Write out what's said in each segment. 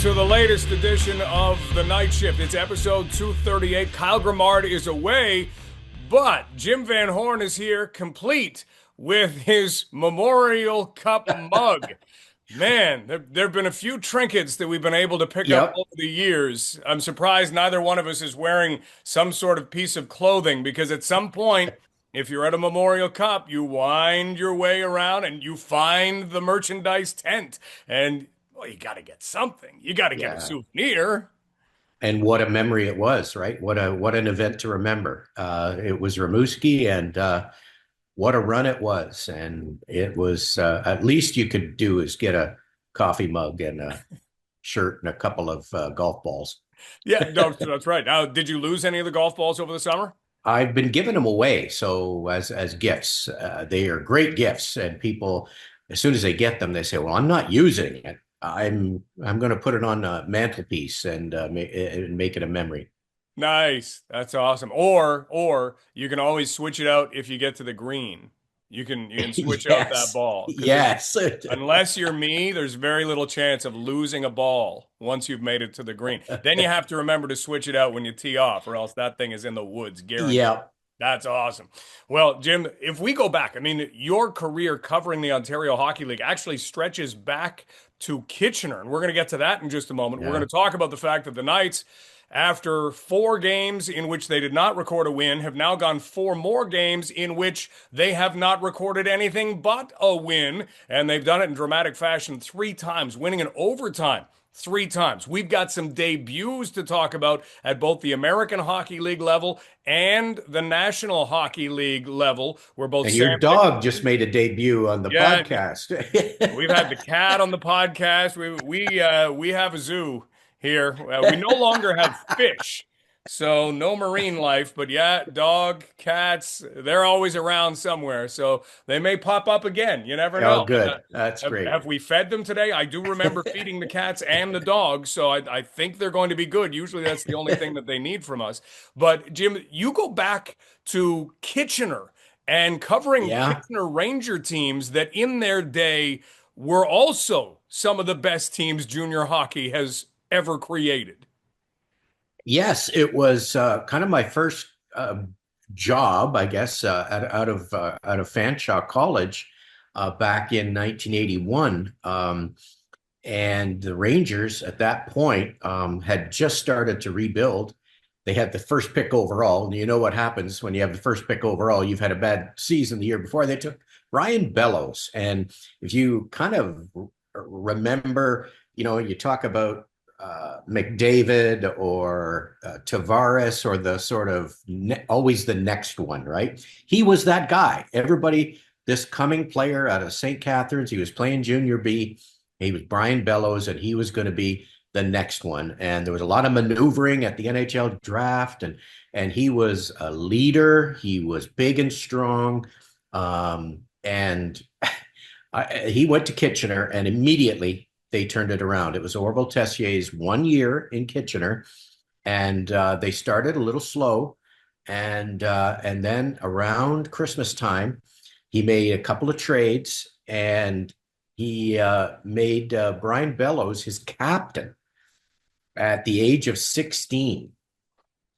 to the latest edition of The Night Shift. It's episode 238. Kyle Grimard is away, but Jim Van Horne is here, complete with his Memorial Cup mug. Man, there have been a few trinkets that we've been able to pick up Yep. over the years. I'm surprised neither one of us is wearing some sort of piece of clothing because at some point, if you're at a Memorial Cup, you wind your way around and you find the merchandise tent. And well, you got to get something. You got to get a Yeah. souvenir. And what a memory it was, right? What an event to remember. It was Rimouski, and what a run it was. And it was at least you could do is get a coffee mug and a shirt and a couple of golf balls. Yeah, no, that's right. Now, did you lose any of the golf balls over the summer? I've been giving them away, so as gifts, they are great gifts, and people, as soon as they get them, they say, "Well, I'm not using it. I'm going to put it on a mantelpiece and make it a memory." Nice. That's awesome. Or you can always switch it out if you get to the green. You can switch out that Yes, ball because yes. unless you're me, there's very little chance of losing a ball once you've made it to the green. Then you have to remember to switch it out when you tee off, or else that thing is in the woods, guaranteed. Yeah. That's awesome. Well, Jim, if we go back, I mean, your career covering the Ontario Hockey League actually stretches back to Kitchener, and we're going to get to that in just a moment. We're going Yeah. to talk about the fact that the Knights, after 4 games in which they did not record a win, have now gone 4 more games in which they have not recorded anything but a win, and they've done it in dramatic fashion 3 times, winning in overtime 3 times. We've got some debuts to talk about at both the American Hockey League level and the National Hockey League level, where both And your Sam dog Nichols, just made a debut on the yeah, podcast. we've had the cat on the podcast. We have a zoo here. We no longer have fish, so no marine life. But yeah, dog, cats, they're always around somewhere. So they may pop up again. You never Oh, know. good. That's great. Have we fed them today? I do remember feeding the cats and the dogs, so I think they're going to be good. Usually that's the only thing that they need from us. But Jim, you go back to Kitchener and covering Yeah. Kitchener Ranger teams that in their day were also some of the best teams junior hockey has ever created. Yes, it was kind of my first job, I guess, out of Fanshawe College back in 1981. And the Rangers at that point had just started to rebuild. They had the first pick overall. And you know what happens when you have the first pick overall? You've had a bad season the year before. They took Ryan Bellows. And if you kind of remember, you talk about McDavid or Tavares or the sort of always the next one, right? He was that guy. Everybody, this coming player out of St. Catharines, he was playing Junior B. He was Brian Bellows, and he was going to be the next one. And there was a lot of maneuvering at the NHL draft, and he was a leader. He was big and strong, and he went to Kitchener, and immediately they turned it around. It was Orville Tessier's 1 year in Kitchener, and they started a little slow, and then around Christmas time, he made a couple of trades, and he made Brian Bellows his captain at the age of 16.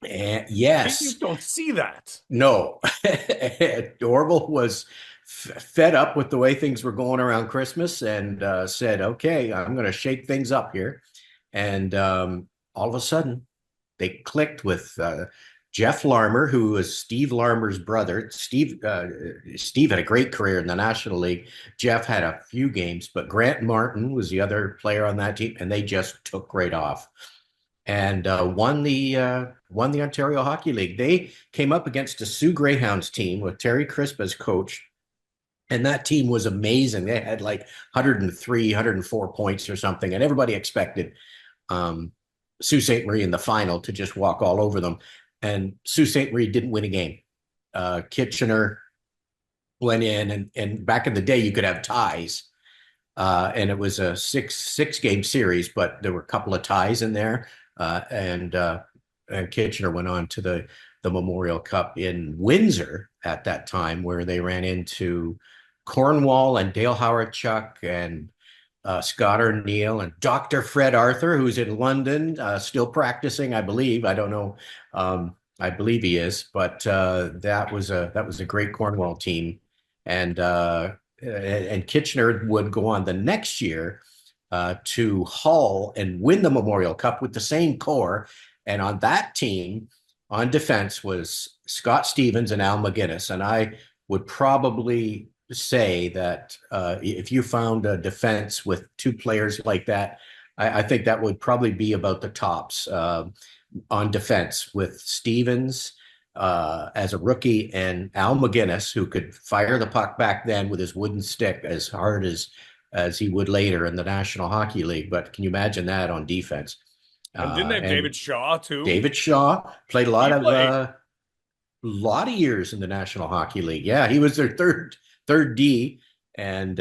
And You yes, just don't see that. no, Orville was fed up with the way things were going around Christmas and said, "Okay, I'm going to shake things up here." And all of a sudden, they clicked with Jeff Larmer, who was Steve Larmer's brother. Steve had a great career in the National League. Jeff had a few games, but Grant Martin was the other player on that team, and they just took right off and won the Ontario Hockey League. They came up against a Sioux Greyhounds team with Terry Crisp as coach, and that team was amazing. They had like 103, 104 points or something, and everybody expected um, Sault Ste. Marie in the final to just walk all over them. And Sault Ste. Marie didn't win a game. Kitchener went in, and back in the day, you could have ties. And it was a six game series, but there were a couple of ties in there. And Kitchener went on to the Memorial Cup in Windsor at that time, where they ran into Cornwall and Dale Howard Chuck and Scott O'Neill and Dr. Fred Arthur, who's in London, still practicing, I believe. I don't know. I believe he is, but that was a great Cornwall team, and Kitchener would go on the next year to Hull and win the Memorial Cup with the same core. And on that team, on defense was Scott Stevens and Al McGuinness, and I would probably say that if you found a defense with two players like that, I think that would probably be about the tops on defense with Stevens as a rookie and Al McGuinness, who could fire the puck back then with his wooden stick as hard as he would later in the National Hockey League. But can you imagine that on defense? And didn't they have And David Shaw too? David Shaw played a He played. lot of years in the National Hockey League. Yeah, he was their third D, and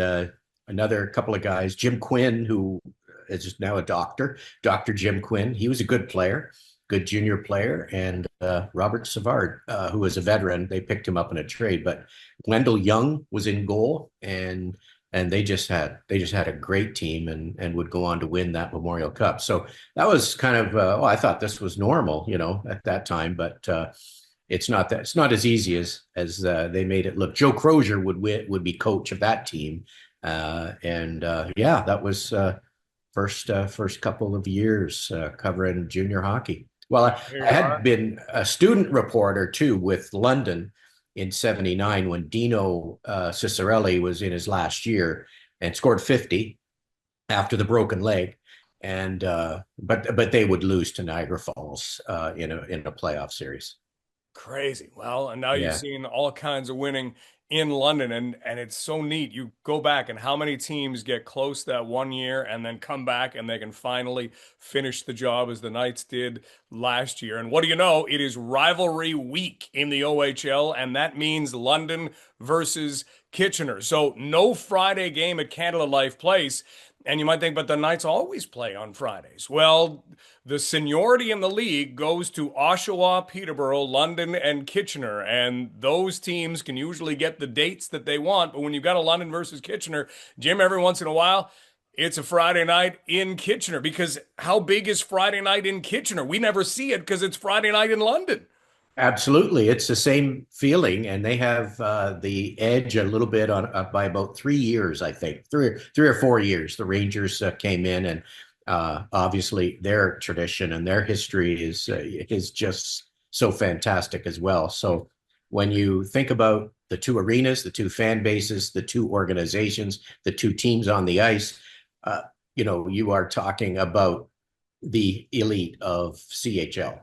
another couple of guys. Jim Quinn, who is now a doctor, Dr. Jim Quinn. He was a good player, good junior player, and Robert Savard, who was a veteran. They picked him up in a trade, but Wendell Young was in goal, and they just had a great team and would go on to win that Memorial Cup. So that was kind of I thought this was normal, at that time, but it's not as easy as they made it look. Joe Crozier would be coach of that team, that was first couple of years covering junior hockey. Well, I had been a student reporter too with London in '79 when Dino Ciccarelli was in his last year and scored 50 after the broken leg, and but they would lose to Niagara Falls in a playoff series. Crazy. Well, and now you've Yeah. seen all kinds of winning in London, and it's so neat. You go back and how many teams get close that one year and then come back and they can finally finish the job as the Knights did last year. And what do you know? It is rivalry week in the OHL, and that means London versus Kitchener. So no Friday game at Canada Life Place. And you might think, but the Knights always play on Fridays. Well, the seniority in the league goes to Oshawa, Peterborough, London, and Kitchener. And those teams can usually get the dates that they want. But when you've got a London versus Kitchener, Jim, every once in a while, it's a Friday night in Kitchener. Because how big is Friday night in Kitchener? We never see it because it's Friday night in London. Absolutely. It's the same feeling, and they have the edge a little bit on by about 3 years, I think, three or 4 years. The Rangers came in, and obviously their tradition and their history is just so fantastic as well. So when you think about the two arenas, the two fan bases, the two organizations, the two teams on the ice, you are talking about the elite of CHL.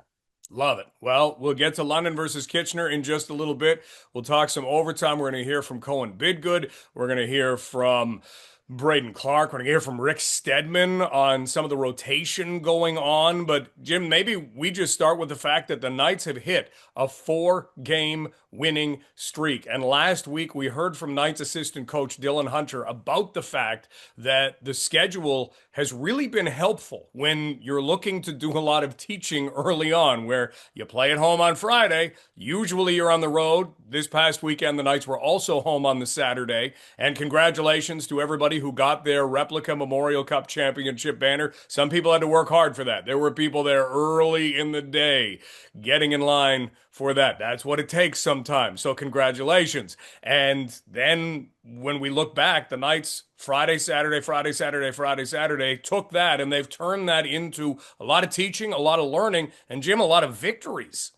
Love it. Well, we'll get to London versus Kitchener in just a little bit. We'll talk some overtime. We're going to hear from Cohen Bidgood. We're going to hear from Braden Clark. We're going to hear from Rick Stedman on some of the rotation going on. But, Jim, maybe we just start with the fact that the Knights have hit a 4-game winning streak. And last week we heard from Knights assistant coach Dylan Hunter about the fact that the schedule has really been helpful when you're looking to do a lot of teaching early on, where you play at home on Friday. Usually you're on the road. This past weekend, the Knights were also home on the Saturday. And congratulations to everybody who got their replica Memorial Cup championship banner. Some people had to work hard for that. There were people there early in the day getting in line for that. That's what it takes sometimes. So congratulations. And then when we look back, the Knights Friday, Saturday, Friday, Saturday, Friday, Saturday took that and they've turned that into a lot of teaching, a lot of learning, and Jim, a lot of victories.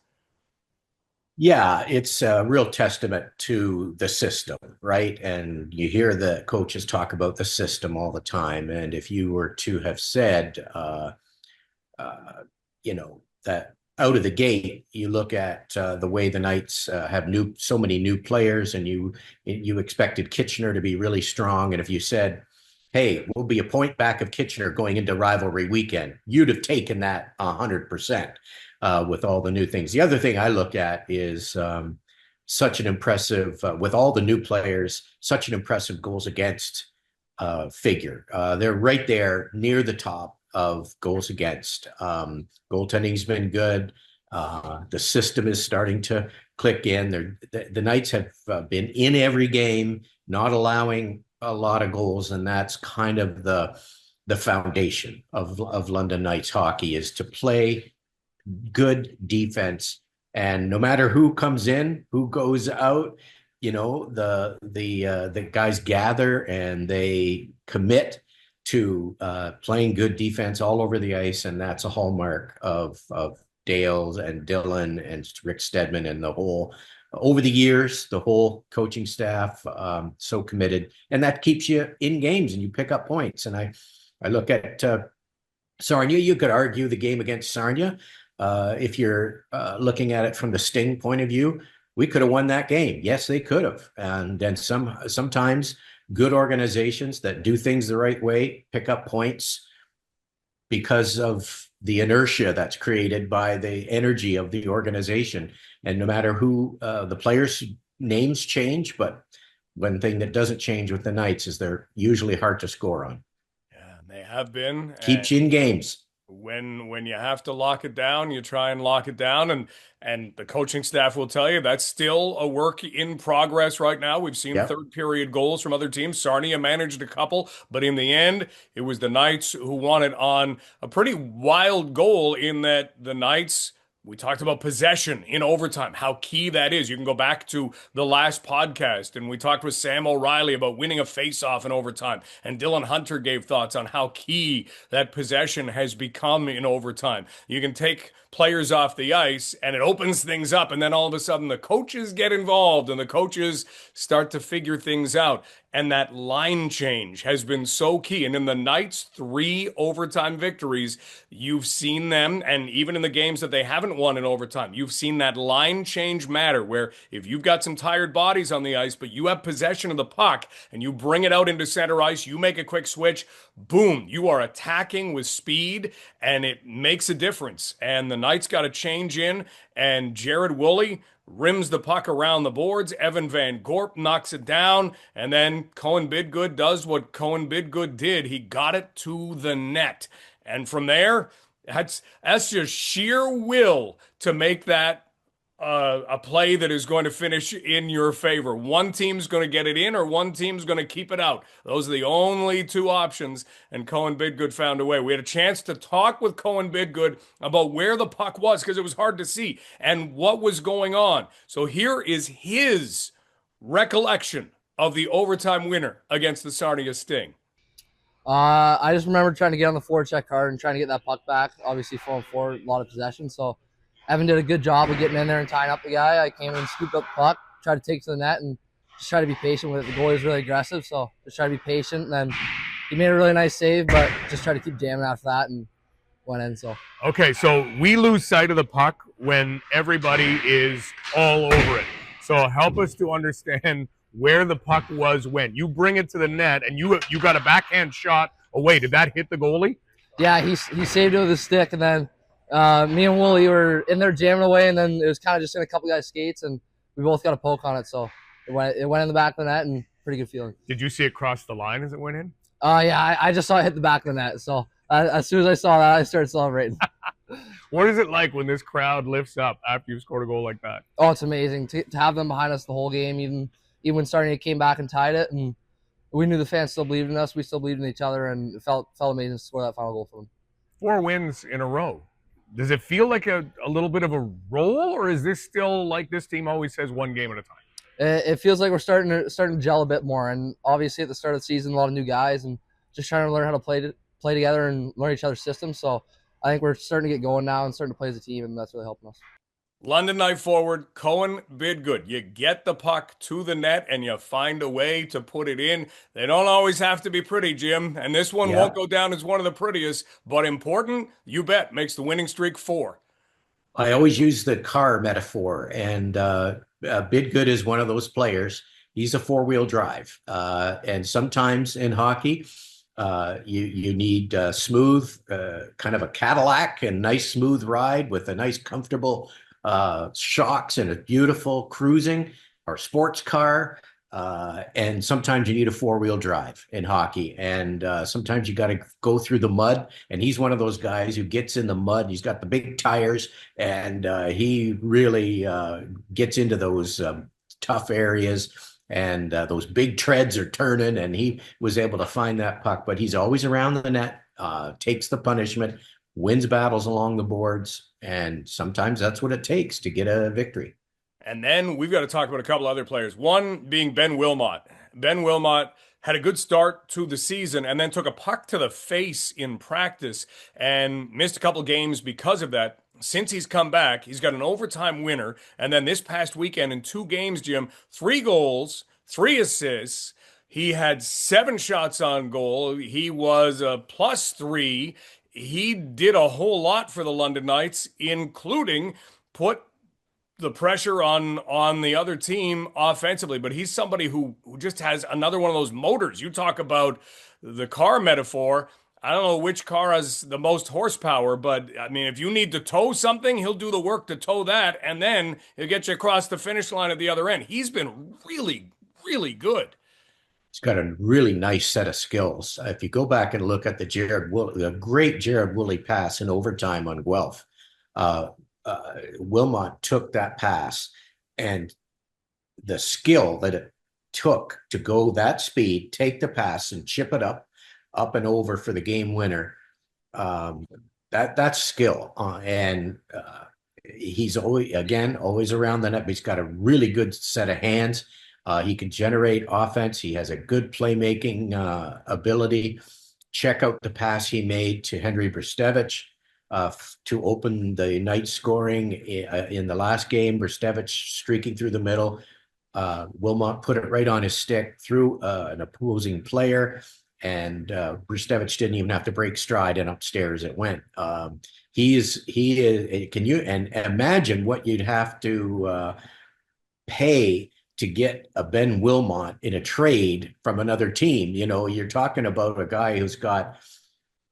Yeah, it's a real testament to the system, right? And you hear the coaches talk about the system all the time. And if you were to have said, that out of the gate, you look at the way the Knights have so many new players, and you expected Kitchener to be really strong. And if you said, "Hey, we'll be a point back of Kitchener going into rivalry weekend," you'd have taken that 100% with all the new things. The other thing I look at is such an impressive, with all the new players, such an impressive goals against figure. They're right there near the top of goals against. Goaltending's been good. The system is starting to click in. The Knights have been in every game, not allowing a lot of goals, and that's kind of the foundation of London Knights hockey is to play good defense. And no matter who comes in, who goes out, the guys gather and they commit to playing good defense all over the ice, and that's a hallmark of Dales and Dylan and Rick Stedman and the whole over the years, the whole coaching staff so committed, and that keeps you in games and you pick up points. And I look at Sarnia. You could argue the game against Sarnia. If you're looking at it from the Sting point of view, we could have won that game. Yes, they could have. And then sometimes good organizations that do things the right way pick up points because of the inertia that's created by the energy of the organization. And no matter who the players' names change, but one thing that doesn't change with the Knights is they're usually hard to score on. Yeah, they have been. Keeps you in games. When you have to lock it down, you try and lock it down, and the coaching staff will tell you that's still a work in progress right now. We've seen third period goals from other teams. Sarnia managed a couple, but in the end, it was the Knights who won it on a pretty wild goal in that the Knights. We talked about possession in overtime, how key that is. You can go back to the last podcast, and we talked with Sam O'Reilly about winning a faceoff in overtime. And Dylan Hunter gave thoughts on how key that possession has become in overtime. You can take players off the ice, and it opens things up, and then all of a sudden the coaches get involved, and the coaches start to figure things out. And that line change has been so key. And in the Knights' 3 overtime victories, you've seen them, and even in the games that they haven't won in overtime, you've seen that line change matter, where if you've got some tired bodies on the ice, but you have possession of the puck, and you bring it out into center ice, you make a quick switch, boom, you are attacking with speed, and it makes a difference. And the Knights got a change in, and Jared Woolley rims the puck around the boards. Evan Van Gorp knocks it down, and then Cohen Bidgood does what Cohen Bidgood did. He got it to the net. And from there, that's just sheer will to make that a play that is going to finish in your favor. One team's going to get it in, or one team's going to keep it out. Those are the only two options, and Cohen Bidgood found a way. We had a chance to talk with Cohen Bidgood about where the puck was, because it was hard to see, and what was going on. So here is his recollection of the overtime winner against the Sarnia Sting. I just remember trying to get on the forecheck hard and trying to get that puck back. Obviously 4-on-4, a lot of possession, so Evan did a good job of getting in there and tying up the guy. I came in and scooped up the puck, tried to take it to the net, and just try to be patient with it. The goalie was really aggressive, so just try to be patient. And then he made a really nice save, but just try to keep jamming after that and went in. So okay, so we lose sight of the puck when everybody is all over it. So help us to understand where the puck was when. You bring it to the net, and you got a backhand shot away. Did that hit the goalie? Yeah, he saved it with his stick, and then me and Wooly were in there jamming away, and then it was kind of just in a couple guys' skates, and we both got a poke on it, so it went in the back of the net, and pretty good feeling. Did you see it cross the line as it went in? Yeah, I just saw it hit the back of the net, so as soon as I saw that, I started celebrating. What is it like when this crowd lifts up after you've scored a goal like that? Oh, it's amazing to have them behind us the whole game, even when Sarnia came back and tied it, and we knew the fans still believed in us, we still believed in each other, and it felt amazing to score that final goal for them. 4 wins in a row. Does it feel like a little bit of a roll, or is this still like this team always says one game at a time? It feels like we're starting to gel a bit more, and obviously at the start of the season, a lot of new guys, and just trying to learn how to play together and learn each other's systems. So I think we're starting to get going now and starting to play as a team, and that's really helping us. London Knight forward Cohen Bidgood. You get the puck to the net and you find a way to put it in. They don't always have to be pretty, Jim, and this one won't go down as one of the prettiest, but important, you bet, makes the winning streak 4. I always use the car metaphor, and Bidgood is one of those players. He's a 4-wheel drive, and sometimes in hockey, you need smooth, kind of a Cadillac and nice smooth ride with a nice comfortable shocks and a beautiful cruising or sports car. And sometimes you need a 4-wheel drive in hockey. And sometimes you got to go through the mud. And he's one of those guys who gets in the mud. He's got the big tires, and he really gets into those tough areas and those big treads are turning, and he was able to find that puck. But he's always around the net, takes the punishment, wins battles along the boards, and sometimes that's what it takes to get a victory. And then we've got to talk about a couple other players. One being Ben Wilmot. Ben Wilmot had a good start to the season and then took a puck to the face in practice and missed a couple games because of that. Since he's come back, he's got an overtime winner. And then this past weekend in 2 games, Jim, 3 goals, 3 assists. He had 7 shots on goal. He was a +3. He did a whole lot for the London Knights, including put the pressure on the other team offensively. But he's somebody who just has another one of those motors. You talk about the car metaphor. I don't know which car has the most horsepower, but I mean, if you need to tow something, he'll do the work to tow that, and then he'll get you across the finish line at the other end. He's been really, really good. He's got a really nice set of skills. If you go back and look at the great Jared Woolley pass in overtime on Guelph, Wilmot took that pass, and the skill that it took to go that speed, take the pass and chip it up and over for the game winner. That's skill. And he's always around the net, but he's got a really good set of hands. He can generate offense. He has a good playmaking ability. Check out the pass he made to Henry Brstevich to open the night scoring in the last game. Brstevich streaking through the middle. Wilmot put it right on his stick through an opposing player, and Brstevich didn't even have to break stride, and upstairs it went. He is. Can you imagine what you'd have to pay to get a Ben Wilmot in a trade from another team? You know, you're talking about a guy who's got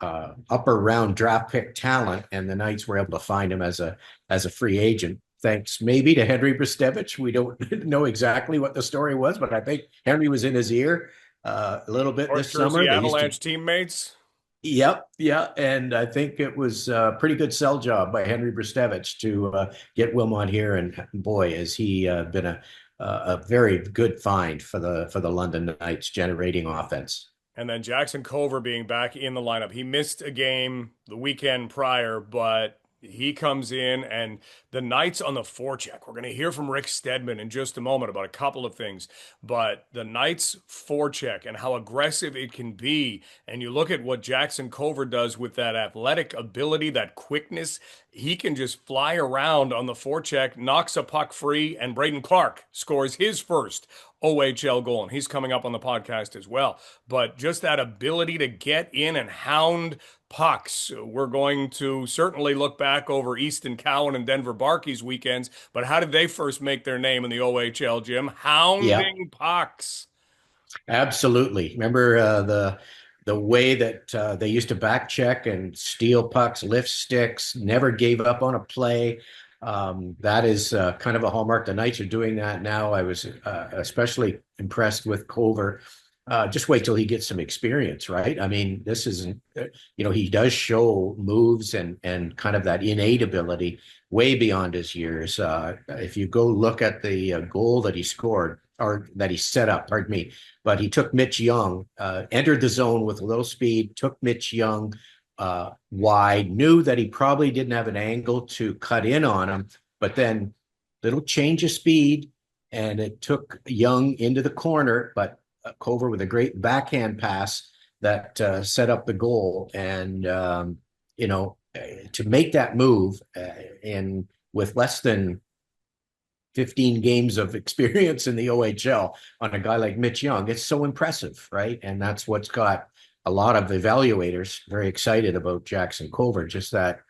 upper round draft pick talent, and the Knights were able to find him as a free agent. Thanks maybe to Henry Brstevich. We don't know exactly what the story was, but I think Henry was in his ear a little bit this summer. Avalanche teammates. Yep, yeah, and I think it was a pretty good sell job by Henry Brstevich to get Wilmot here. And boy, has he been a very good find for the London Knights, generating offense. And then Jackson Cover being back in the lineup. He missed a game the weekend prior, but he comes in, and the Knights on the forecheck. We're going to hear from Rick Steadman in just a moment about a couple of things, but the Knights forecheck and how aggressive it can be. And you look at what Jackson Cover does with that athletic ability, that quickness. He can just fly around on the forecheck, knocks a puck free, and Braden Clark scores his first OHL goal. And he's coming up on the podcast as well. But just that ability to get in and hound pucks. We're going to certainly look back over Easton Cowan and Denver Barkey's weekends, but how did they first make their name in the OHL, Jim? Hounding pucks. Absolutely. Remember the way that they used to back check and steal pucks, lift sticks, never gave up on a play. That is kind of a hallmark. The Knights are doing that now. I was especially impressed with Cover. Just wait till he gets some experience, right? I mean, this isn't, he does show moves and kind of that innate ability way beyond his years. If you go look at the goal that he scored, or that he set up, pardon me, but he took Mitch Young, entered the zone with a little speed, took Mitch Young wide, knew that he probably didn't have an angle to cut in on him, but then little change of speed, and it took Young into the corner, but Cover with a great backhand pass that set up the goal. And, to make that move and with less than 15 games of experience in the OHL on a guy like Mitch Young, it's so impressive, right? And that's what's got a lot of evaluators very excited about Jackson Cover, just that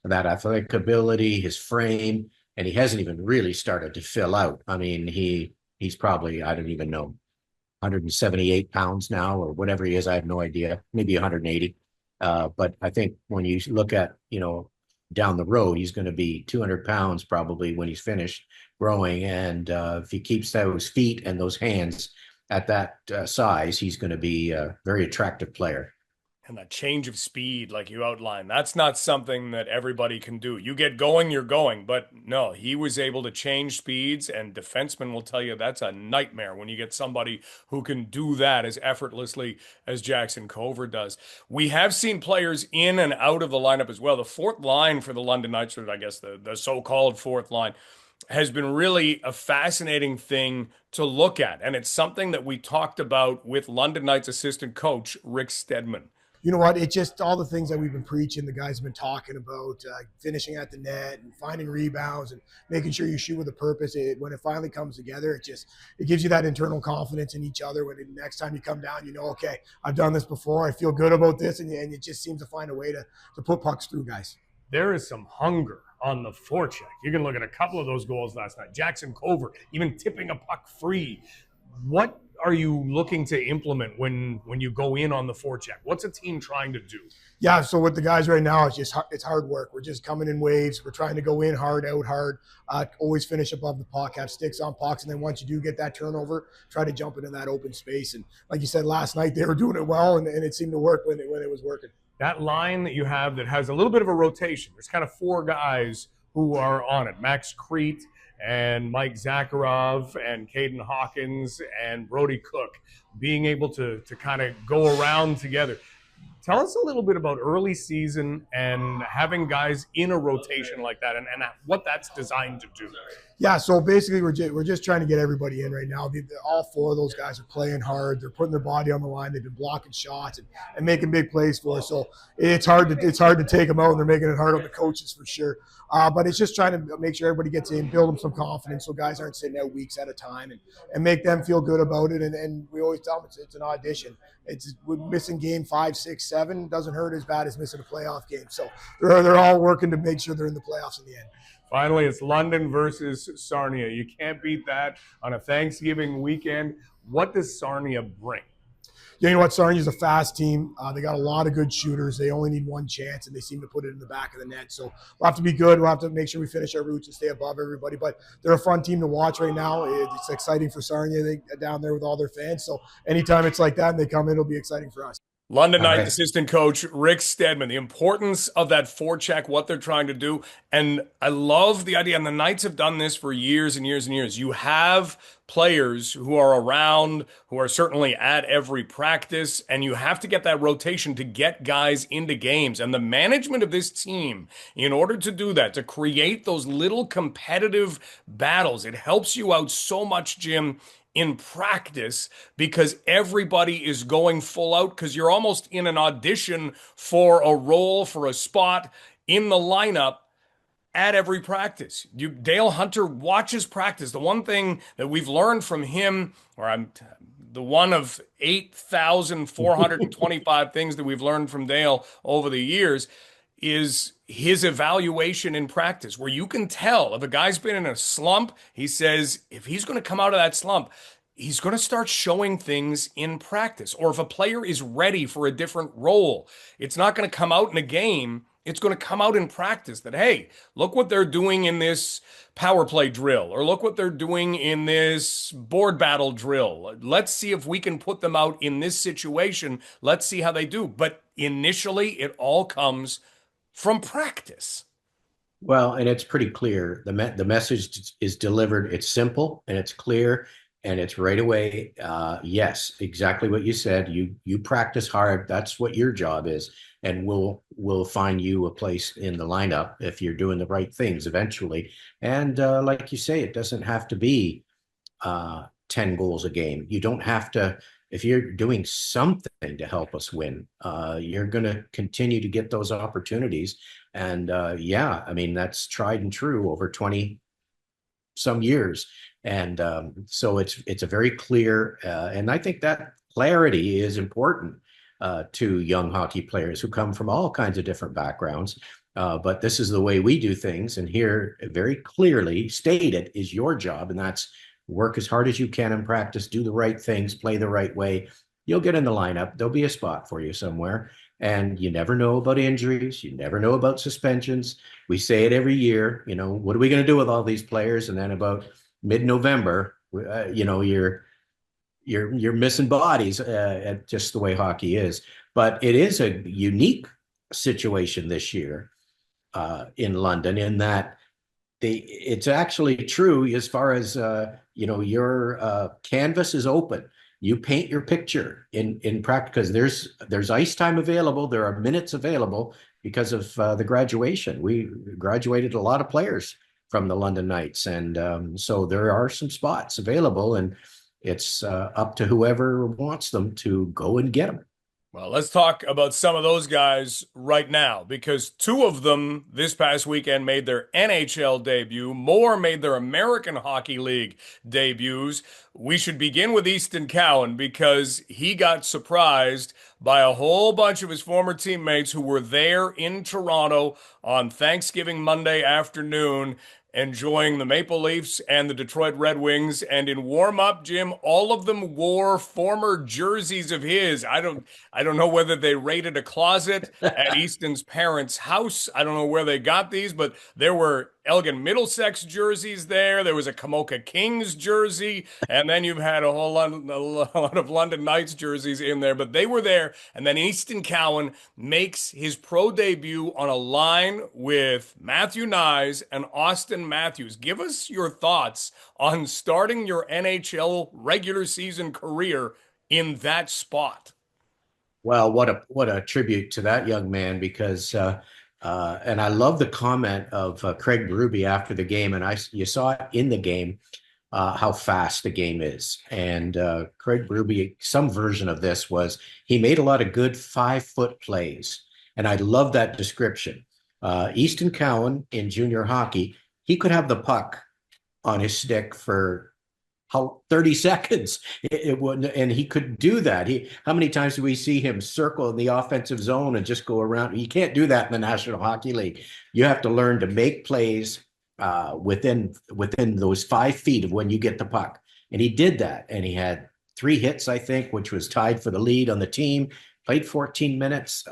athletic ability, his frame, and he hasn't even really started to fill out. I mean, he's probably, I don't even know, 178 pounds now or whatever he is. I have no idea, maybe 180. But I think when you look at, down the road, he's going to be 200 pounds probably when he's finished growing. And if he keeps those feet and those hands at that size, he's going to be a very attractive player. And that change of speed, like you outlined, that's not something that everybody can do. You get going, you're going. But no, he was able to change speeds, and defensemen will tell you that's a nightmare when you get somebody who can do that as effortlessly as Jackson Cover does. We have seen players in and out of the lineup as well. The fourth line for the London Knights, or I guess the so-called fourth line, has been really a fascinating thing to look at. And it's something that we talked about with London Knights assistant coach Rick Steadman. You know what? It's just all the things that we've been preaching. The guys have been talking about finishing at the net and finding rebounds and making sure you shoot with a purpose. When it finally comes together, it gives you that internal confidence in each other. When the next time you come down, you know, okay, I've done this before. I feel good about this, and it just seems to find a way to put pucks through guys. There is some hunger on the forecheck. You can look at a couple of those goals last night. Jackson Cover even tipping a puck free. What are you looking to implement when you go in on the forecheck? What's a team trying to do? Yeah, so with the guys right now, it's hard work. We're just coming in waves. We're trying to go in hard, out hard, always finish above the puck, have sticks on pucks, and then once you do get that turnover, try to jump into that open space. And like you said last night, they were doing it well, and it seemed to work when it was working. That line that you have that has a little bit of a rotation, there's kind of four guys who are on it. Max Crete and Mike Zakharov and Caden Hawkins and Brody Cook being able to kind of go around together. Tell us a little bit about early season and having guys in a rotation like that and what that's designed to do. Yeah, so basically we're just trying to get everybody in right now. All four of those guys are playing hard. They're putting their body on the line. They've been blocking shots and making big plays for us. So it's hard to take them out, and they're making it hard on the coaches for sure. But it's just trying to make sure everybody gets in, build them some confidence so guys aren't sitting out weeks at a time and make them feel good about it. And we always tell them it's an audition. We're missing game 5, 6, 7 doesn't hurt as bad as missing a playoff game. So they're all working to make sure they're in the playoffs in the end. Finally, it's London versus Sarnia. You can't beat that on a Thanksgiving weekend. What does Sarnia bring? Yeah, you know what? Sarnia's a fast team. They got a lot of good shooters. They only need one chance, and they seem to put it in the back of the net. So we'll have to be good. We'll have to make sure we finish our routes and stay above everybody. But they're a fun team to watch right now. It's exciting for Sarnia. They're down there with all their fans. So anytime it's like that and they come in, it'll be exciting for us. London Knights assistant coach Rick Steadman, the importance of that forecheck, what they're trying to do. And I love the idea, and the Knights have done this for years and years and years. You have players who are around, who are certainly at every practice, and you have to get that rotation to get guys into games. And the management of this team, in order to do that, to create those little competitive battles, it helps you out so much, Jim, in practice, because everybody is going full out, because you're almost in an audition for a role, for a spot in the lineup at every practice. Dale Hunter watches practice. The one thing that we've learned from him, the one of 8,425 things that we've learned from Dale over the years, is his evaluation in practice, where you can tell if a guy's been in a slump. He says if he's going to come out of that slump, he's going to start showing things in practice. Or if a player is ready for a different role, it's not going to come out in a game. It's going to come out in practice that, hey, look what they're doing in this power play drill, or look what they're doing in this board battle drill. Let's see if we can put them out in this situation. Let's see how they do. But initially, it all comes from practice. Well, and it's pretty clear. The message is delivered. It's simple and it's clear and it's right away. Yes, exactly what you said. You practice hard. That's what your job is. And we'll find you a place in the lineup if you're doing the right things eventually. And like you say, it doesn't have to be 10 goals a game. You don't have to. If you're doing something to help us win, you're going to continue to get those opportunities. And yeah, I mean, that's tried and true over 20 some years. And so it's a very clear, and I think that clarity is important to young hockey players who come from all kinds of different backgrounds. But this is the way we do things. And here, very clearly stated, is your job. And that's work as hard as you can in practice, do the right things, play the right way. You'll get in the lineup. There'll be a spot for you somewhere. And you never know about injuries. You never know about suspensions. We say it every year, what are we going to do with all these players? And then about mid-November, you're missing bodies, just the way hockey is. But it is a unique situation this year in London in that it's actually true as far as your canvas is open. You paint your picture in practice because there's ice time available. There are minutes available because of the graduation. We graduated a lot of players from the London Knights, and so there are some spots available, and it's up to whoever wants them to go and get them. Well, let's talk about some of those guys right now because two of them this past weekend made their NHL debut. More made their American Hockey League debuts. We should begin with Easton Cowan because he got surprised by a whole bunch of his former teammates who were there in Toronto on Thanksgiving Monday afternoon enjoying the Maple Leafs and the Detroit Red Wings. And in warm-up, Jim, all of them wore former jerseys of his. I don't know whether they raided a closet at Easton's parents' house. I don't know where they got these, but there were Elgin Middlesex jerseys there. There was a Kamoka Kings jersey, and then you've had a lot of London Knights jerseys in there, but they were there. And then Easton Cowan makes his pro debut on a line with Matthew Nyes and Austin Matthews. Give us your thoughts on starting your NHL regular season career in that spot. Well, what a tribute to that young man because and I love the comment of Craig Berube after the game, and you saw it in the game how fast the game is. And Craig Berube, some version of this was he made a lot of good 5-foot plays, and I love that description. Easton Cowan in junior hockey, he could have the puck on his stick for 30 seconds. It wouldn't, and he could do that. How many times do we see him circle in the offensive zone and just go around? You can't do that in the National Hockey League. You have to learn to make plays within those 5 feet of when you get the puck. And he did that. And he had 3 hits, I think, which was tied for the lead on the team. Played 14 minutes.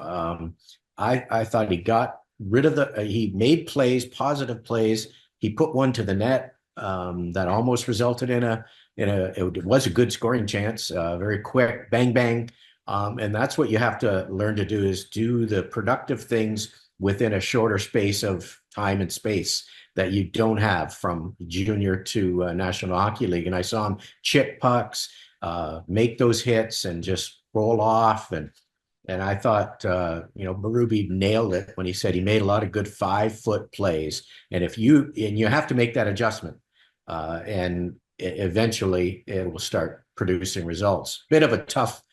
I thought he got rid of he made plays, positive plays. He put one to the net. That almost resulted it was a good scoring chance, very quick, bang, bang. And that's what you have to learn to do is do the productive things within a shorter space of time and space that you don't have from junior to National Hockey League. And I saw him chip pucks, make those hits and just roll off. And I thought, Berube nailed it when he said he made a lot of good 5-foot plays. And you have to make that adjustment. And eventually it will start producing results. Bit of a tough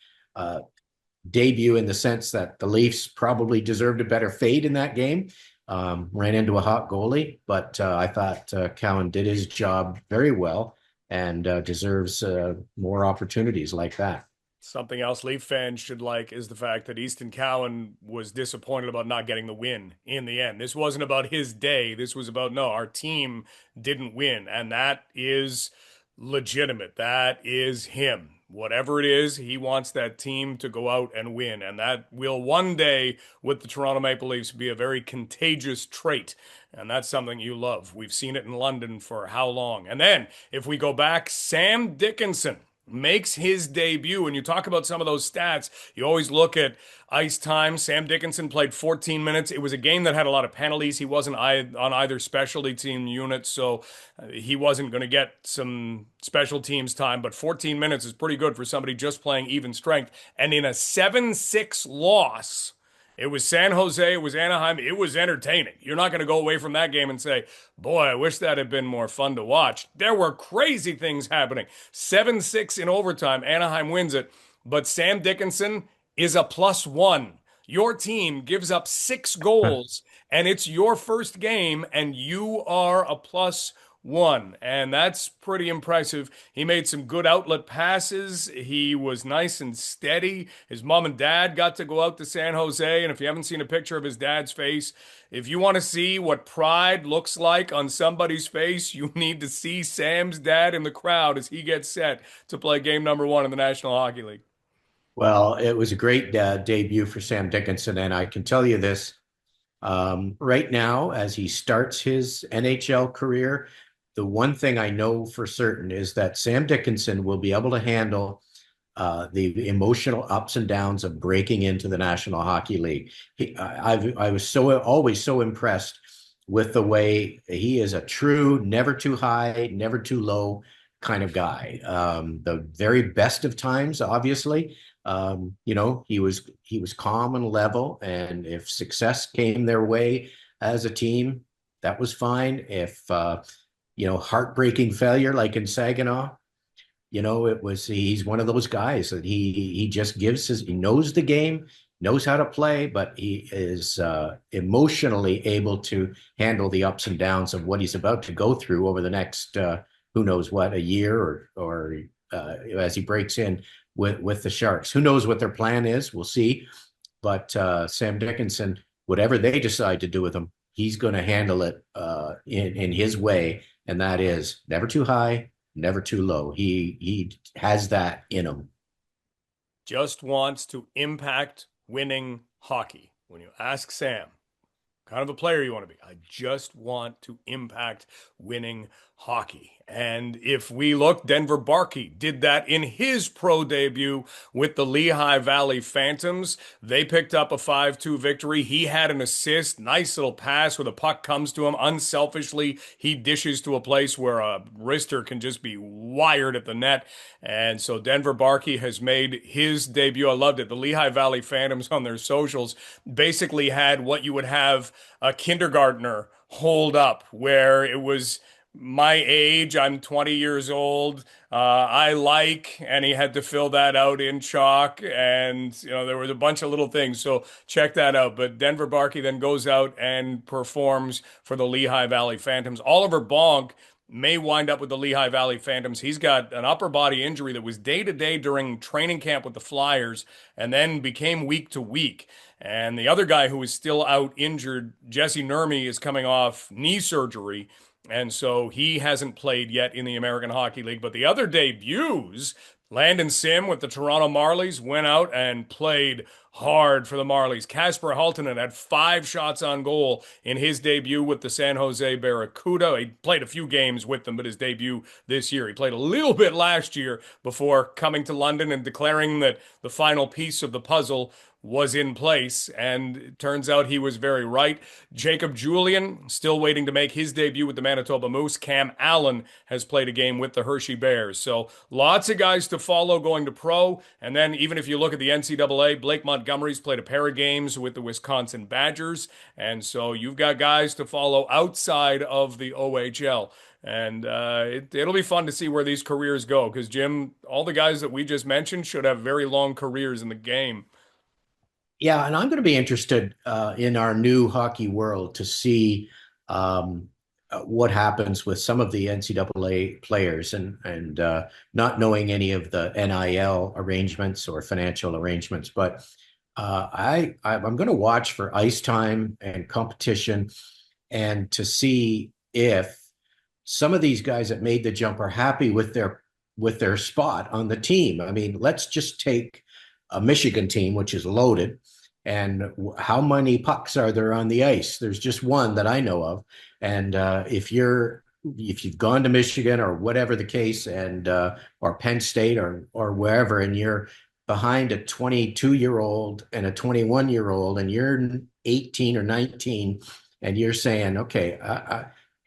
debut in the sense that the Leafs probably deserved a better fate in that game. Ran into a hot goalie, but I thought Cowan did his job very well and deserves more opportunities like that. Something else Leaf fans should like is the fact that Easton Cowan was disappointed about not getting the win in the end. This wasn't about his day. This was about, no, our team didn't win. And that is legitimate. That is him. Whatever it is, he wants that team to go out and win. And that will one day, with the Toronto Maple Leafs, be a very contagious trait. And that's something you love. We've seen it in London for how long? And then, if we go back, Sam Dickinson makes his debut. And you talk about some of those stats, you always look at ice time. Sam Dickinson played 14 minutes. It was a game that had a lot of penalties. He wasn't on either specialty team unit, so he wasn't going to get some special teams time, but 14 minutes is pretty good for somebody just playing even strength. And in a 7-6 loss, it was San Jose, it was Anaheim, it was entertaining. You're not going to go away from that game and say, boy, I wish that had been more fun to watch. There were crazy things happening. 7-6 in overtime, Anaheim wins it, but Sam Dickinson is a +1. Your team gives up 6 goals, and it's your first game, and you are a +1. And that's pretty impressive. He made some good outlet passes. He was nice and steady. His mom and dad got to go out to San Jose. And if you haven't seen a picture of his dad's face, if you want to see what pride looks like on somebody's face, you need to see Sam's dad in the crowd as he gets set to play game number 1 in the National Hockey League. Well, it was a great debut for Sam Dickinson. And I can tell you this, right now, as he starts his NHL career, the one thing I know for certain is that Sam Dickinson will be able to handle the emotional ups and downs of breaking into the National Hockey League. I was always so impressed with the way he is a true, never too high, never too low kind of guy. The very best of times, obviously, he was calm and level, and if success came their way as a team, that was fine. If heartbreaking failure like in Saginaw, he's one of those guys that he just he knows the game, knows how to play, but he is emotionally able to handle the ups and downs of what he's about to go through over the next who knows what, a year or as he breaks in with the Sharks. Who knows what their plan is? We'll see. But Sam Dickinson, whatever they decide to do with him, he's going to handle it in his way, and that is never too high, never too low. He has that in him. Just wants to impact winning hockey. When you ask Sam, kind of a player you want to be, I just want to impact winning hockey. And if we look, Denver Barkey did that in his pro debut with the Lehigh Valley Phantoms. They picked up a 5-2 victory. He had an assist, nice little pass where the puck comes to him. Unselfishly, he dishes to a place where a wrister can just be wired at the net. And so Denver Barkey has made his debut. I loved it. The Lehigh Valley Phantoms on their socials basically had what you would have a kindergartner hold up, where it was my age, I'm 20 years old, and he had to fill that out in chalk, and there was a bunch of little things, so check that out. But Denver Barkey then goes out and performs for the Lehigh Valley Phantoms. Oliver Bonk may wind up with the Lehigh Valley Phantoms. He's got an upper body injury that was day-to-day during training camp with the Flyers and then became week-to-week. And the other guy who is still out injured, Jesse Nurmi, is coming off knee surgery, and so he hasn't played yet in the American Hockey League. But the other debuts, Landon Sim with the Toronto Marlies went out and played hard for the Marlies. Kasper Halttunen had 5 shots on goal in his debut with the San Jose Barracuda. He played a few games with them, but his debut this year. He played a little bit last year before coming to London and declaring that the final piece of the puzzle was in place, and it turns out he was very right. Jacob Julian still waiting to make his debut with the Manitoba Moose. Cam Allen has played a game with the Hershey Bears. So lots of guys to follow going to pro. And then even if you look at the NCAA, Blake Montgomery's played a pair of games with the Wisconsin Badgers. And so you've got guys to follow outside of the OHL. And it'll be fun to see where these careers go, because, Jim, all the guys that we just mentioned should have very long careers in the game. Yeah, and I'm going to be interested in our new hockey world to see what happens with some of the NCAA players and not knowing any of the NIL arrangements or financial arrangements. But I'm going to watch for ice time and competition, and to see if some of these guys that made the jump are happy with their spot on the team. I mean, let's just take a Michigan team, which is loaded. And how many pucks are there on the ice? There's just one that I know of. And if you've gone to Michigan or whatever the case, and or Penn State or wherever, and you're behind a 22-year-old and a 21-year-old, and you're 18 or 19, and you're saying, okay,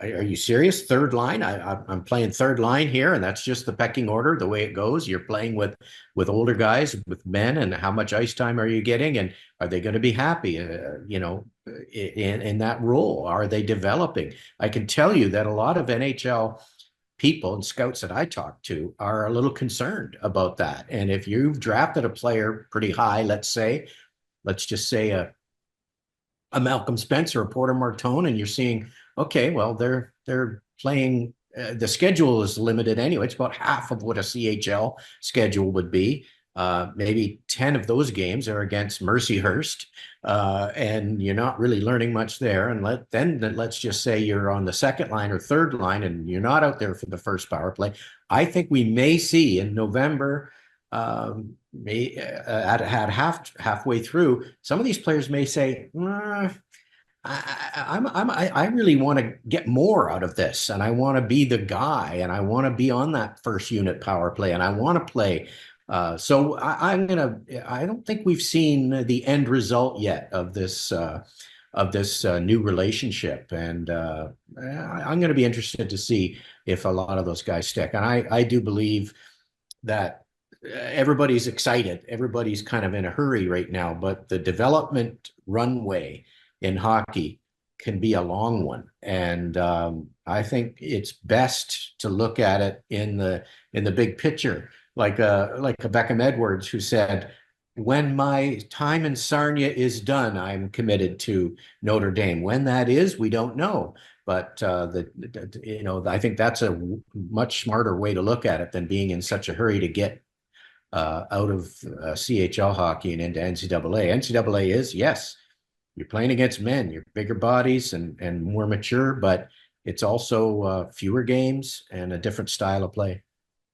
are you serious? Third line? I'm playing third line here, and that's just the pecking order, the way it goes. You're playing with older guys, with men, and how much ice time are you getting? And are they going to be happy, in that role? Are they developing? I can tell you that a lot of NHL people and scouts that I talk to are a little concerned about that. And if you've drafted a player pretty high, let's just say a Malcolm Spencer, a Porter Martone, and you're seeing, okay, well, they're playing. The schedule is limited anyway. It's about half of what a CHL schedule would be. Maybe 10 of those games are against Mercyhurst, and you're not really learning much there. And let's just say you're on the second line or third line, and you're not out there for the first power play. I think we may see in November, halfway through, some of these players may say, I really want to get more out of this, and I want to be the guy, and I want to be on that first unit power play, and I want to play So I don't think we've seen the end result yet of this new relationship, and I'm going to be interested to see if a lot of those guys stick. And I do believe that everybody's excited, everybody's kind of in a hurry right now, but the development runway in hockey can be a long one, and I think it's best to look at it in the big picture, like a Beckham Edwards who said, "When my time in Sarnia is done, I'm committed to Notre Dame. When that is, we don't know." But I think that's a much smarter way to look at it than being in such a hurry to get out of CHL hockey and into NCAA. NCAA is, yes, you're playing against men, you're bigger bodies and more mature, but it's also fewer games and a different style of play.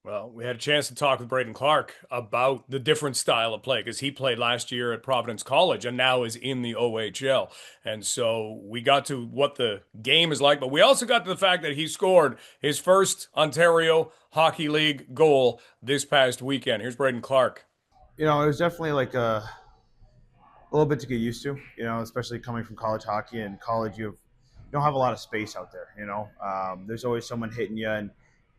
Well, we had a chance to talk with Braden Clark about the different style of play because he played last year at Providence College and now is in the OHL. And so we got to what the game is like, but we also got to the fact that he scored his first Ontario Hockey League goal this past weekend. Here's Braden Clark. It was definitely like a little bit to get used to, especially coming from college hockey. And college, you don't have a lot of space out there, There's always someone hitting you and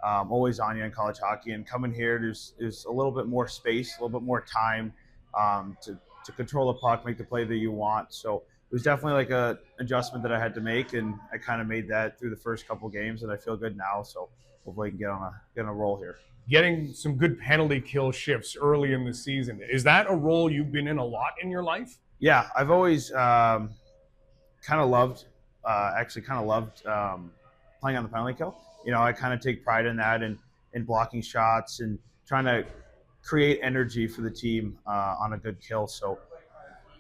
always on you in college hockey. And coming here, there's a little bit more space, a little bit more time to control the puck, make the play that you want. So it was definitely like a adjustment that I had to make, and I kind of made that through the first couple games, and I feel good now. So hopefully I can get on a roll here. Getting some good penalty kill shifts early in the season. Is that a role you've been in a lot in your life? Yeah, I've always kind of loved playing on the penalty kill. I kind of take pride in that and in blocking shots and trying to create energy for the team on a good kill. So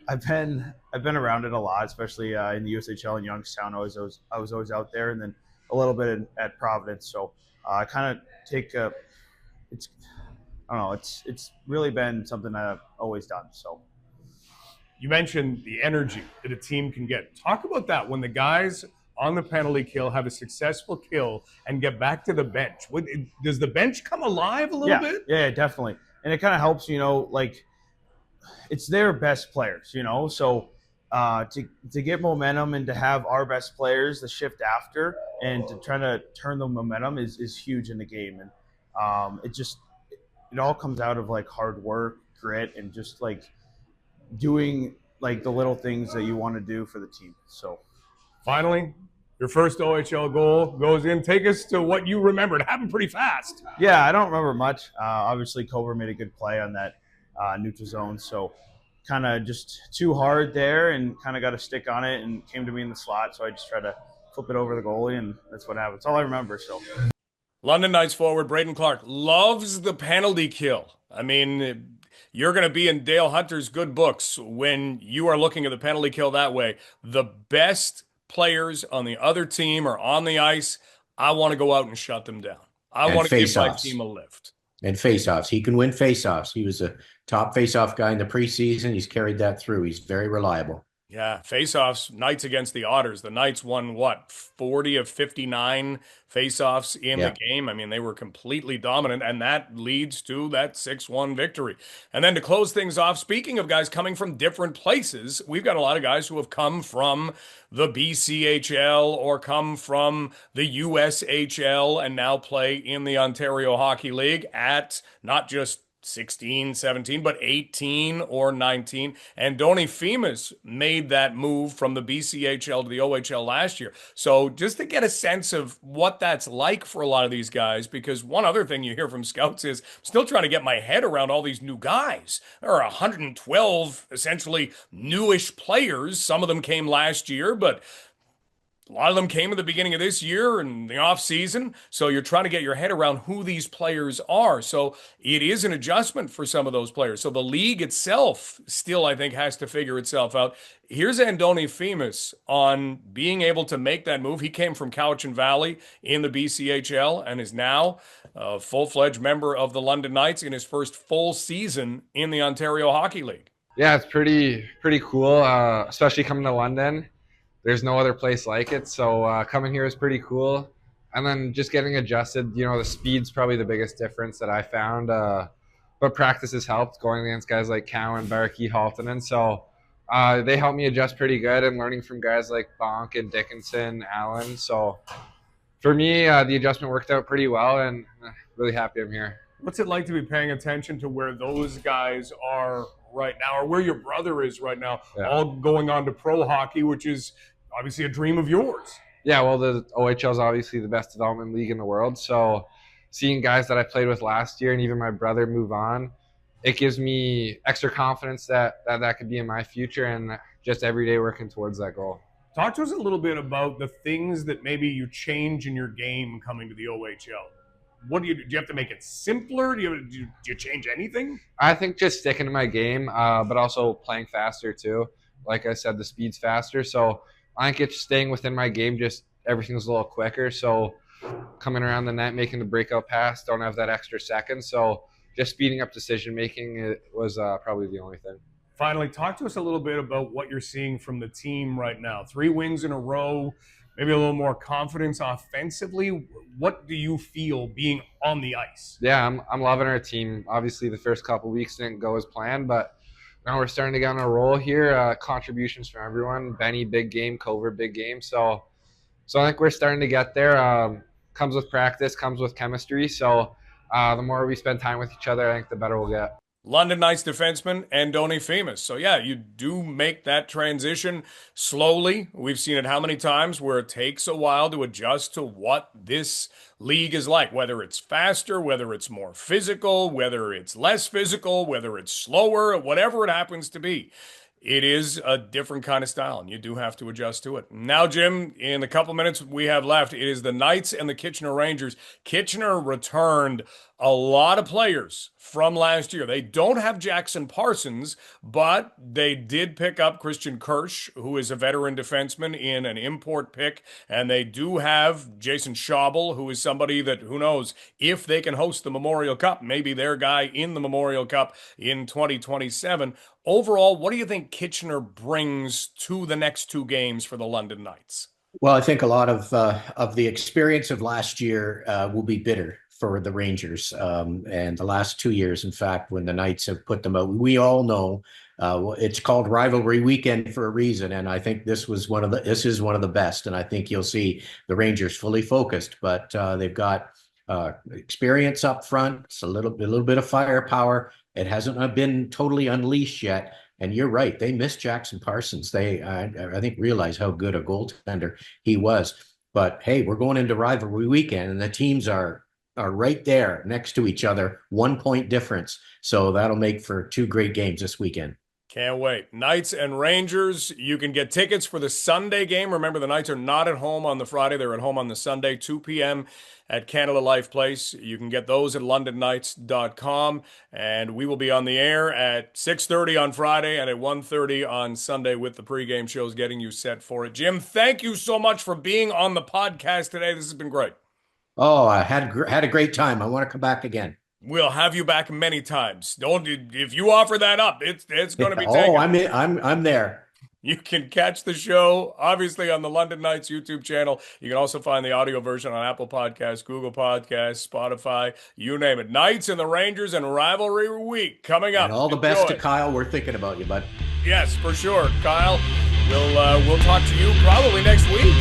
I've been around it a lot, especially in the USHL in Youngstown. I was always out there, and then a little bit at Providence. So I kind of take it's really been something I've always done. So you mentioned the energy that a team can get. Talk about that when the guys on the penalty kill have a successful kill and get back to the bench. Does the bench come alive a little bit? Yeah, definitely. And it kind of helps, it's their best players, so to get momentum and to have our best players the shift after and to try to turn the momentum is huge in the game. And it all comes out of like hard work, grit, and just like doing like the little things that you want to do for the team. So finally, your first OHL goal goes in. Take us to what you remember. It happened pretty fast. Yeah, I don't remember much. Obviously, Cobra made a good play on that neutral zone. So kind of just too hard there and kind of got a stick on it and came to me in the slot. So I just tried to flip it over the goalie, and that's what happened. That's all I remember. So London Knights forward Braden Clark loves the penalty kill. I mean, you're going to be in Dale Hunter's good books when you are looking at the penalty kill that way. The best players on the other team are on the ice. I want to go out and shut them down. I want to give my team a lift. And face-offs. He can win face-offs. He was a top face-off guy in the preseason. He's carried that through. He's very reliable. Yeah, face-offs, Knights against the Otters. The Knights won, 40 of 59 face-offs in the game. I mean, they were completely dominant, and that leads to that 6-1 victory. And then to close things off, speaking of guys coming from different places, we've got a lot of guys who have come from the BCHL or come from the USHL and now play in the Ontario Hockey League at not just 16, 17, but 18 or 19. And Donny Femus made that move from the BCHL to the OHL last year. So just to get a sense of what that's like for a lot of these guys, because one other thing you hear from scouts is, I'm still trying to get my head around all these new guys. There are 112 essentially newish players. Some of them came last year, but a lot of them came at the beginning of this year and the off season. So you're trying to get your head around who these players are. So it is an adjustment for some of those players. So the league itself still, I think, has to figure itself out. Here's Andoni Femus on being able to make that move. He came from Cowichan Valley in the BCHL and is now a full-fledged member of the London Knights in his first full season in the Ontario Hockey League. Yeah, it's pretty cool, especially coming to London. There's no other place like it, so coming here is pretty cool. And then just getting adjusted, the speed's probably the biggest difference that I found. But but practice has helped going against guys like Cowan, Barkey, Haltonen. So they helped me adjust pretty good, and learning from guys like Bonk and Dickinson, Allen. So for me, the adjustment worked out pretty well, and really happy I'm here. What's it like to be paying attention to where those guys are right now, or where your brother is right now, all going on to pro hockey, which is obviously a dream of yours? Yeah, well, the OHL is obviously the best development league in the world. So seeing guys that I played with last year and even my brother move on, it gives me extra confidence that could be in my future, and just every day working towards that goal. Talk to us a little bit about the things that maybe you change in your game coming to the OHL. What do you have to make it simpler? Do you change anything? I think just sticking to my game, but also playing faster too. Like I said, the speed's faster. So I think it's staying within my game, just everything's a little quicker. So coming around the net, making the breakout pass, don't have that extra second. So just speeding up decision-making was probably the only thing. Finally, talk to us a little bit about what you're seeing from the team right now. 3 wins in a row, maybe a little more confidence offensively. What do you feel being on the ice? Yeah, I'm loving our team. Obviously, the first couple weeks didn't go as planned, but now we're starting to get on a roll here. Contributions from everyone. Benny, big game. Cover, big game. So I think we're starting to get there. Comes with practice, comes with chemistry. So the more we spend time with each other, I think the better we'll get. London Knights defenseman Andoni Femus. So, yeah, you do make that transition slowly. We've seen it how many times where it takes a while to adjust to what this league is like, whether it's faster, whether it's more physical, whether it's less physical, whether it's slower, whatever it happens to be. It is a different kind of style, and you do have to adjust to it. Now, Jim, in the couple minutes we have left, it is the Knights and the Kitchener Rangers. Kitchener returned a lot of players from last year. They don't have Jackson Parsons, but they did pick up Christian Kirsch, who is a veteran defenseman in an import pick, and they do have Jason Schaubel, who is somebody that, who knows, if they can host the Memorial Cup, maybe their guy in the Memorial Cup in 2027. Overall, what do you think Kitchener brings to the next 2 games for the London Knights? Well, I think a lot of the experience of last year will be bitter for the Rangers. And the last 2 years, in fact, when the Knights have put them out, we all know it's called Rivalry Weekend for a reason. And I think this is one of the best. And I think you'll see the Rangers fully focused, but they've got experience up front. It's a little bit of firepower. It hasn't been totally unleashed yet. And you're right. They missed Jackson Parsons. They, I think, realize how good a goaltender he was. But hey, we're going into Rivalry Weekend, and the teams are right there next to each other, 1 point difference. So that'll make for 2 great games this weekend. Can't wait. Knights and Rangers. You can get tickets for the Sunday game. Remember, the Knights are not at home on the Friday. They're at home on the Sunday, 2 p.m. at Canada Life Place. You can get those at londonknights.com. And we will be on the air at 6:30 on Friday and at 1:30 on Sunday with the pregame shows getting you set for it. Jim, thank you so much for being on the podcast today. This has been great. Oh, I had a great time. I want to come back again. We'll have you back many times. Don't, if you offer that up, it's going to be taken. Oh, I'm there. You can catch the show, obviously, on the London Knights YouTube channel. You can also find the audio version on Apple Podcasts, Google Podcasts, Spotify, you name it. Knights and the Rangers and Rivalry Week coming up. And all the best to Kyle. We're thinking about you, bud. Yes, for sure. Kyle, we'll talk to you probably next week.